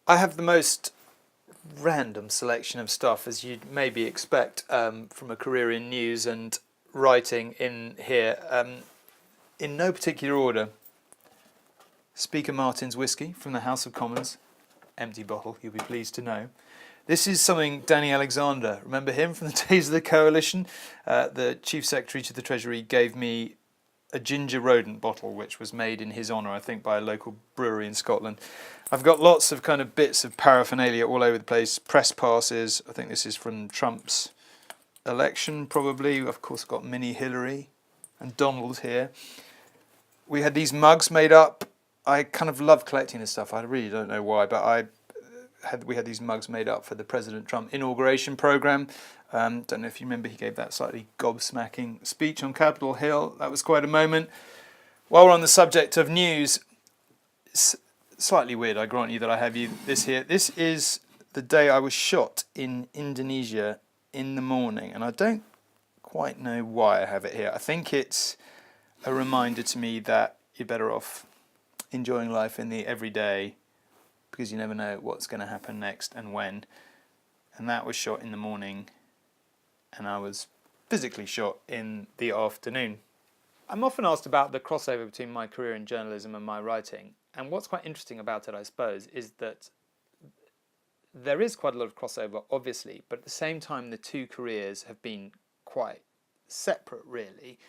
I have the most random selection of stuff, as you'd maybe expect from a career in news and writing in here. In no particular order, Speaker Martin's whiskey from the House of Commons, empty bottle, you'll be pleased to know. This is something Danny Alexander, remember him from the days of the Coalition? The Chief Secretary to the Treasury gave me a ginger rodent bottle, which was made in his honour, I think, by a local brewery in Scotland. I've got lots of kind of bits of paraphernalia all over the place. Press passes. I think this is from Trump's election, probably. Of course, I've got Mini Hillary and Donald here. We had these mugs made up. I kind of love collecting this stuff. I really don't know why, but we had these mugs made up for the President Trump inauguration program. Don't know if you remember, he gave that slightly gobsmacking speech on Capitol Hill. That was quite a moment. While we're on the subject of news, it's slightly weird, I grant you, that I have this here. This is the day I was shot in Indonesia in the morning, and I don't quite know why I have it here. I think it's a reminder to me that you're better off enjoying life in the everyday, because you never know what's going to happen next and when. And that was shot in the morning, and I was physically shot in the afternoon. I'm often asked about the crossover between my career in journalism and my writing, and what's quite interesting about it, I suppose, is that there is quite a lot of crossover, obviously, but at the same time the two careers have been quite separate, really.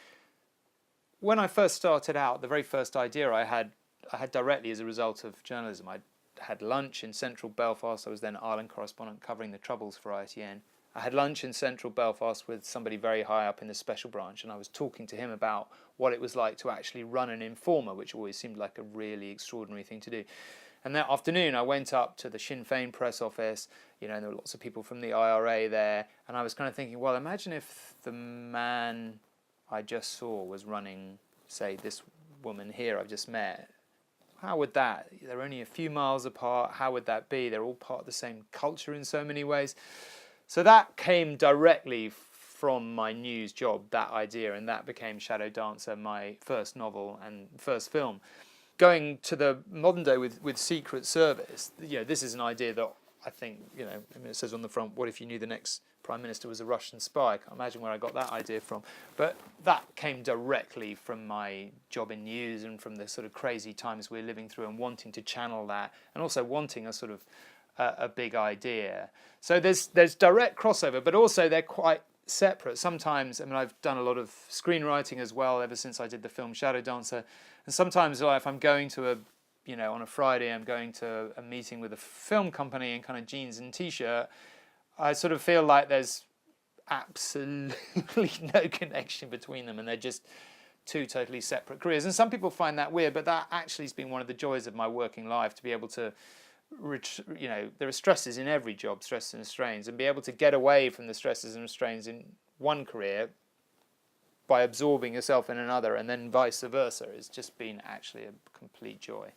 When I first started out, the very first idea I had directly as a result of journalism. I had lunch in central Belfast. I was then Ireland correspondent covering the Troubles for ITN. I had lunch in central Belfast with somebody very high up in the special branch, and I was talking to him about what it was like to actually run an informer, which always seemed like a really extraordinary thing to do. And that afternoon I went up to the Sinn Féin press office, and there were lots of people from the IRA there, and I was kind of thinking, well, imagine if the man I just saw was running, say, this woman here I've just met. How would that, they're only a few miles apart, how would that be? They're all part of the same culture in so many ways. So that came directly from my news job, that idea, and that became Shadow Dancer, my first novel and first film. Going to the modern day with Secret Service, this is an idea that I think, it says on the front, what if you knew the next Prime Minister was a Russian spy? I can't imagine where I got that idea from. But that came directly from my job in news and from the sort of crazy times we're living through and wanting to channel that, and also wanting a sort of a big idea. So there's direct crossover, but also they're quite separate. Sometimes, I've done a lot of screenwriting as well ever since I did the film Shadow Dancer. And sometimes if I'm going to on a Friday, I'm going to a meeting with a film company in kind of jeans and t-shirt, I sort of feel like there's absolutely no connection between them, and they're just two totally separate careers. And some people find that weird, but that actually has been one of the joys of my working life, to be able to, there are stresses in every job, stresses and strains, and be able to get away from the stresses and strains in one career by absorbing yourself in another, and then vice versa, has just been actually a complete joy.